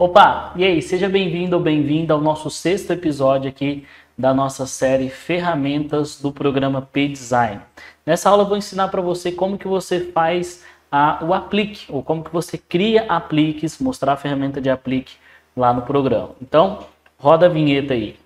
Opa, e aí, seja bem-vindo ou bem-vinda ao nosso sexto episódio aqui da nossa série Ferramentas do programa P-Design. Nessa aula eu vou ensinar para você como que você faz o aplique, ou como que você cria apliques, mostrar a ferramenta de aplique lá no programa. Então, roda a vinheta aí.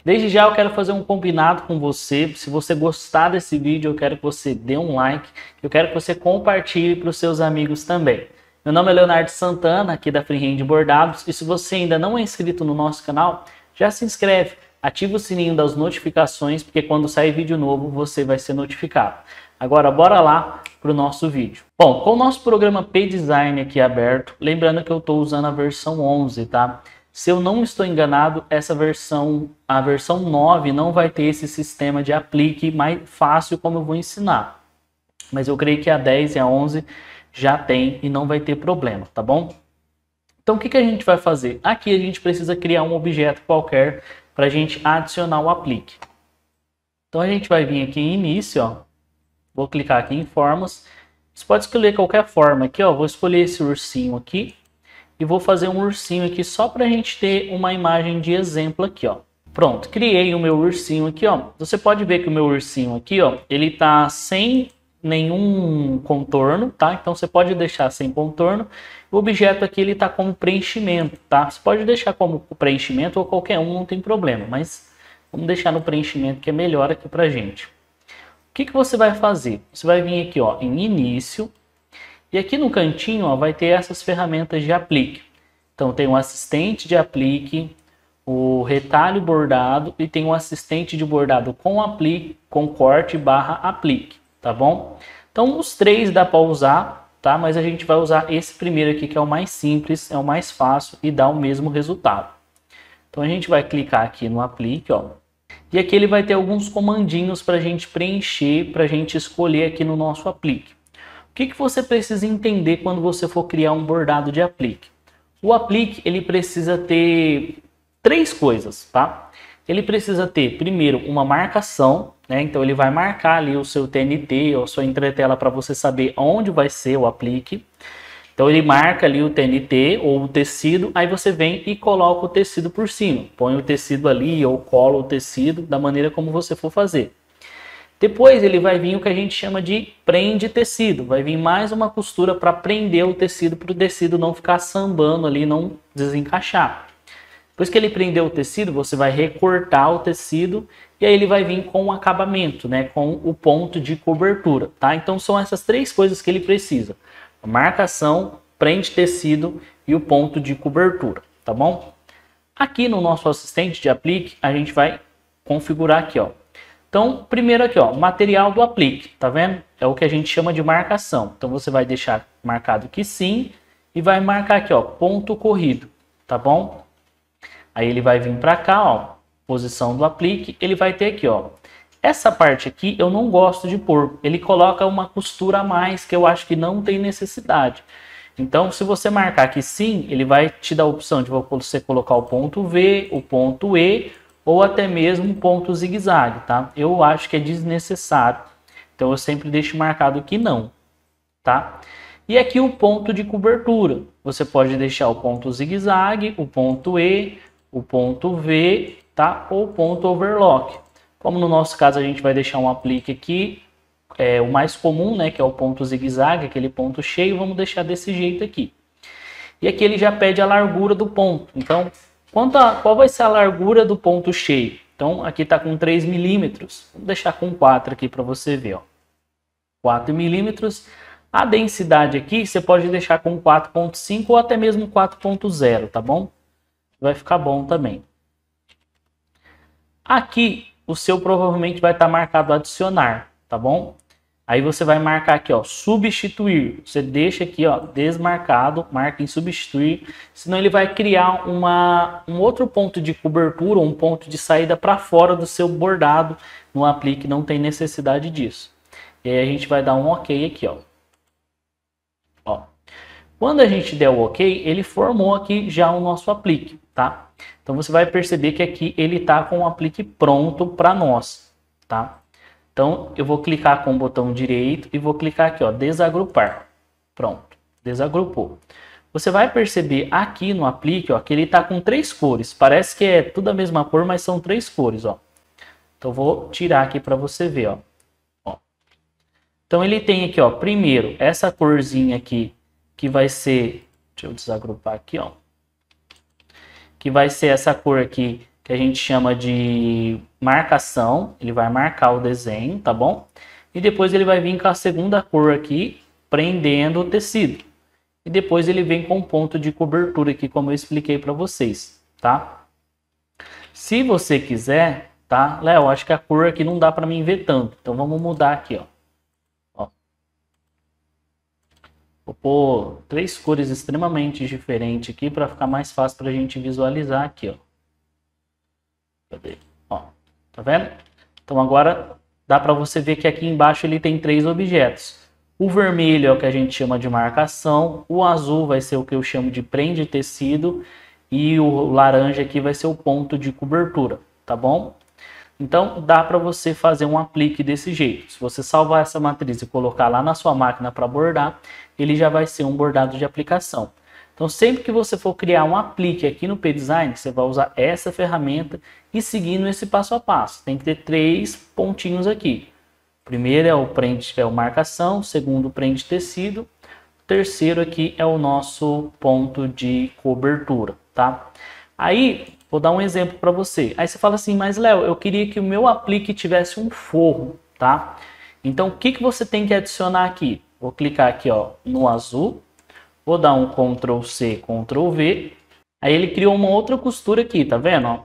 Desde já eu quero fazer um combinado com você. Se você gostar desse vídeo, eu quero que você dê um like. Eu quero que você compartilhe para os seus amigos também. Meu nome é Leonardo Santana, aqui da Freehand Bordados. E se você ainda não é inscrito no nosso canal, já se inscreve. Ativa o sininho das notificações, porque quando sair vídeo novo, você vai ser notificado. Agora, bora lá para o nosso vídeo. Bom, com o nosso programa P-Design aqui aberto, lembrando que eu estou usando a versão 11, tá? Se eu não estou enganado, essa versão, a versão 9, não vai ter esse sistema de aplique mais fácil como eu vou ensinar. Mas eu creio que a 10 e a 11 já tem e não vai ter problema, tá bom? Então o que a gente vai fazer? Aqui a gente precisa criar um objeto qualquer para a gente adicionar o aplique. Então a gente vai vir aqui em início, ó. Vou clicar aqui em formas. Você pode escolher qualquer forma aqui, ó. Vou escolher esse ursinho aqui. E vou fazer um ursinho aqui só para a gente ter uma imagem de exemplo aqui, ó. Pronto, criei o meu ursinho aqui, ó. Você pode ver que o meu ursinho aqui, ó, ele tá sem nenhum contorno, tá? Então você pode deixar sem contorno. O objeto aqui ele tá como preenchimento, tá? Você pode deixar como preenchimento ou qualquer um, não tem problema, mas vamos deixar no preenchimento que é melhor aqui pra gente. O que você vai fazer? Você vai vir aqui, ó, em início. E aqui no cantinho, ó, vai ter essas ferramentas de aplique. Então tem o assistente de aplique, o retalho bordado e tem o assistente de bordado com aplique, com corte barra aplique, tá bom? Então os três dá para usar, tá? Mas a gente vai usar esse primeiro aqui que é o mais simples, é o mais fácil e dá o mesmo resultado. Então a gente vai clicar aqui no aplique, ó. E aqui ele vai ter alguns comandinhos para a gente preencher, para a gente escolher aqui no nosso aplique. O que você precisa entender quando você for criar um bordado de aplique? O aplique ele precisa ter três coisas, tá? Ele precisa ter, primeiro, uma marcação, né? Então ele vai marcar ali o seu TNT ou sua entretela para você saber onde vai ser o aplique. Então ele marca ali o TNT ou o tecido, aí você vem e coloca o tecido por cima. Põe o tecido ali ou cola o tecido da maneira como você for fazer. Depois ele vai vir o que a gente chama de prende tecido. Vai vir mais uma costura para prender o tecido, para o tecido não ficar sambando ali, não desencaixar. Depois que ele prendeu o tecido, você vai recortar o tecido e aí ele vai vir com o acabamento, né, com o ponto de cobertura, tá? Então são essas três coisas que ele precisa: a marcação, prende tecido e o ponto de cobertura, tá bom? Aqui no nosso assistente de aplique, a gente vai configurar aqui, ó. Então, primeiro aqui, ó, material do aplique, tá vendo? É o que a gente chama de marcação. Então, você vai deixar marcado que sim e vai marcar aqui, ó, ponto corrido, tá bom? Aí ele vai vir para cá, ó, posição do aplique, ele vai ter aqui, ó, essa parte aqui eu não gosto de pôr. Ele coloca uma costura a mais que eu acho que não tem necessidade. Então, se você marcar que sim, ele vai te dar a opção de você colocar o ponto V, o ponto E, ou até mesmo ponto zigue-zague, tá? Eu acho que é desnecessário, então eu sempre deixo marcado que não, tá? E aqui o ponto de cobertura, você pode deixar o ponto zigue-zague, o ponto E, o ponto V, tá? Ou o ponto overlock. Como no nosso caso a gente vai deixar um aplique aqui, o mais comum, né? Que é o ponto zigue-zague, aquele ponto cheio, vamos deixar desse jeito aqui. E aqui ele já pede a largura do ponto, então qual vai ser a largura do ponto cheio? Então, aqui está com 3 milímetros. Vou deixar com 4 aqui para você ver, ó. 4 milímetros. A densidade aqui, você pode deixar com 4.5 ou até mesmo 4.0, tá bom? Vai ficar bom também. Aqui, o seu provavelmente vai estar marcado adicionar, tá bom? Aí você vai marcar aqui, ó, substituir. Você deixa aqui, ó, desmarcado, marca em substituir. Senão ele vai criar um outro ponto de cobertura, um ponto de saída para fora do seu bordado no aplique. Não tem necessidade disso. E aí a gente vai dar um OK aqui, ó. Ó. Quando a gente der o OK, ele formou aqui já o nosso aplique, tá? Então você vai perceber que aqui ele tá com o aplique pronto para nós. tá? Então, eu vou clicar com o botão direito e vou clicar aqui, ó, desagrupar. Pronto, desagrupou. Você vai perceber aqui no aplique, ó, que ele tá com 3 cores. Parece que é tudo a mesma cor, mas são 3 cores, ó. Então, vou tirar aqui para você ver, ó. Então, ele tem aqui, ó, primeiro, essa corzinha aqui, que vai ser... Deixa eu desagrupar aqui, ó. Que vai ser essa cor aqui, que a gente chama de marcação. Ele vai marcar o desenho, tá bom? E depois ele vai vir com a segunda cor aqui, prendendo o tecido. E depois ele vem com ponto de cobertura aqui, como eu expliquei para vocês, tá? Se você quiser, tá? Léo, acho que a cor aqui não dá para mim ver tanto. Então vamos mudar aqui, ó. Vou pôr 3 cores extremamente diferentes aqui para ficar mais fácil para a gente visualizar aqui, ó. Cadê? Ó, tá vendo? Então agora dá para você ver que aqui embaixo ele tem 3 objetos. O vermelho é o que a gente chama de marcação, o azul vai ser o que eu chamo de prende tecido e o laranja aqui vai ser o ponto de cobertura, tá bom? Então dá para você fazer um aplique desse jeito. Se você salvar essa matriz e colocar lá na sua máquina para bordar, ele já vai ser um bordado de aplicação. Então sempre que você for criar um aplique aqui no PDesign, você vai usar essa ferramenta e seguindo esse passo a passo. Tem que ter 3 pontinhos aqui. Primeiro é o prende, é o marcação, segundo prende tecido, terceiro aqui é o nosso ponto de cobertura, tá? Aí, vou dar um exemplo para você. Aí você fala assim, mas Léo, eu queria que o meu aplique tivesse um forro, tá? Então, o que que você tem que adicionar aqui? Vou clicar aqui, ó, no azul, vou dar um Ctrl C, Ctrl V, aí ele criou uma outra costura aqui, tá vendo, ó?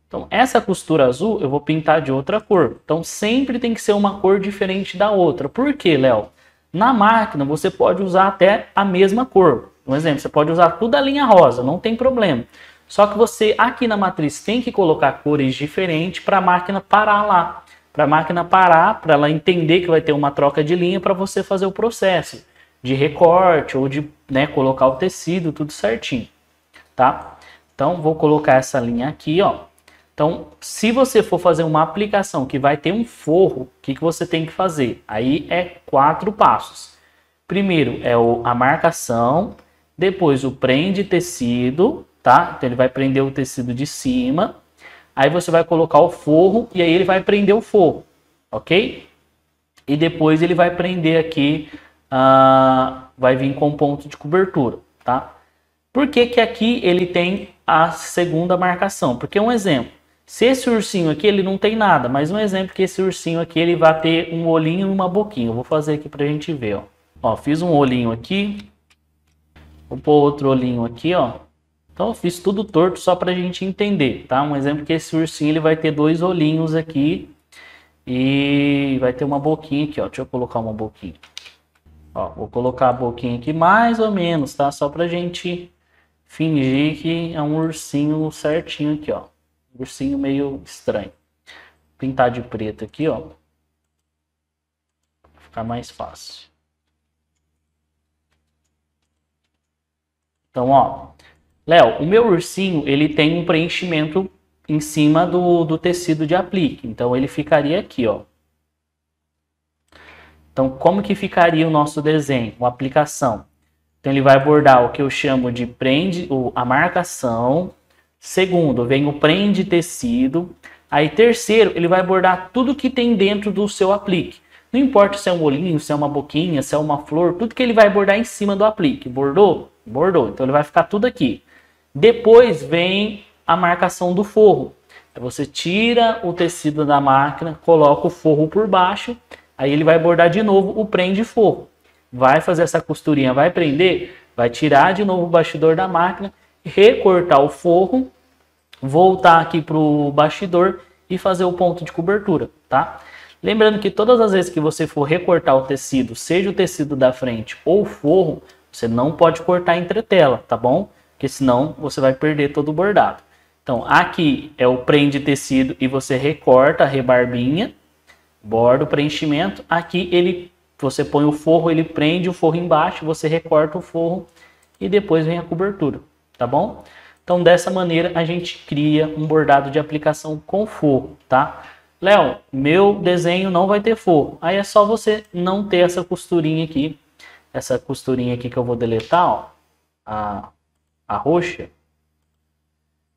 Então, essa costura azul eu vou pintar de outra cor. Então, sempre tem que ser uma cor diferente da outra. Por quê, Léo? Na máquina, você pode usar até a mesma cor. Um exemplo, você pode usar tudo a linha rosa, não tem problema. Só que você, aqui na matriz, tem que colocar cores diferentes para a máquina parar lá. Para a máquina parar, para ela entender que vai ter uma troca de linha para você fazer o processo de recorte ou de, né, colocar o tecido, tudo certinho. Tá? Então, vou colocar essa linha aqui, ó. Então, se você for fazer uma aplicação que vai ter um forro, o que você tem que fazer? Aí é 4 passos. Primeiro é a marcação, depois o prende tecido, tá? Então ele vai prender o tecido de cima, aí você vai colocar o forro e aí ele vai prender o forro, ok? E depois ele vai prender aqui, vai vir com ponto de cobertura, tá? Por que que aqui ele tem a segunda marcação? Porque um exemplo, se esse ursinho aqui ele não tem nada, mas um exemplo que esse ursinho aqui ele vai ter um olhinho e uma boquinha. Eu vou fazer aqui pra gente ver, ó. Ó, fiz um olhinho aqui, vou pôr outro olhinho aqui, ó. Então eu fiz tudo torto só pra gente entender, tá? Um exemplo que esse ursinho ele vai ter 2 olhinhos aqui e vai ter uma boquinha aqui, ó. Deixa eu colocar uma boquinha. Ó, vou colocar a boquinha aqui mais ou menos, tá? Só pra gente fingir que é um ursinho certinho aqui, ó. Um ursinho meio estranho. Pintar de preto aqui, ó. Pra ficar mais fácil. Então, ó. Léo, o meu ursinho, ele tem um preenchimento em cima do tecido de aplique. Então, ele ficaria aqui, ó. Então, como que ficaria o nosso desenho, a aplicação? Então, ele vai bordar o que eu chamo de prende, a marcação. Segundo, vem o prende tecido. Aí, terceiro, ele vai bordar tudo que tem dentro do seu aplique. Não importa se é um olhinho, se é uma boquinha, se é uma flor, tudo que ele vai bordar em cima do aplique. Bordou? Bordou. Então, ele vai ficar tudo aqui. Depois vem a marcação do forro. Você tira o tecido da máquina, coloca o forro por baixo, aí ele vai bordar de novo o prende forro. Vai fazer essa costurinha, vai prender, vai tirar de novo o bastidor da máquina, recortar o forro, voltar aqui para o bastidor e fazer o ponto de cobertura, tá? Lembrando que todas as vezes que você for recortar o tecido, seja o tecido da frente ou o forro, você não pode cortar entre tela, tá bom? Porque senão você vai perder todo o bordado. Então aqui é o prende tecido e você recorta a rebarbinha, borda o preenchimento. Aqui você põe o forro, ele prende o forro embaixo, você recorta o forro e depois vem a cobertura, tá bom? Então dessa maneira a gente cria um bordado de aplicação com forro, tá? Léo, meu desenho não vai ter forro. Aí é só você não ter essa costurinha aqui. Essa costurinha aqui que eu vou deletar, ó. A roxa.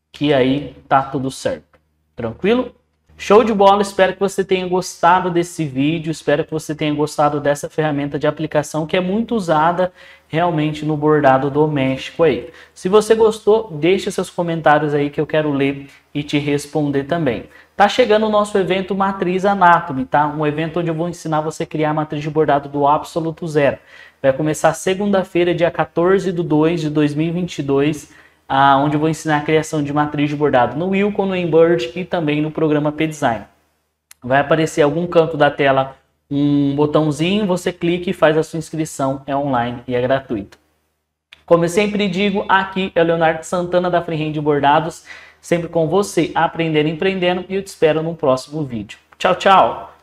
Que aí tá tudo certo. Tranquilo? Show de bola, espero que você tenha gostado desse vídeo, espero que você tenha gostado dessa ferramenta de aplicação que é muito usada realmente no bordado doméstico aí. Se você gostou, deixe seus comentários aí que eu quero ler e te responder também. Tá chegando o nosso evento Matriz Anatomy, tá? Um evento onde eu vou ensinar você a criar a matriz de bordado do absoluto zero. Vai começar segunda-feira, dia 14/2/2022, onde eu vou ensinar a criação de matriz de bordado no Wilcon, no Embird e também no programa P-Design. Vai aparecer em algum canto da tela um botãozinho, você clica e faz a sua inscrição, é online e é gratuito. Como eu sempre digo, aqui é o Leonardo Santana da Freehand Bordados, sempre com você, aprendendo e empreendendo, e eu te espero no próximo vídeo. Tchau, tchau!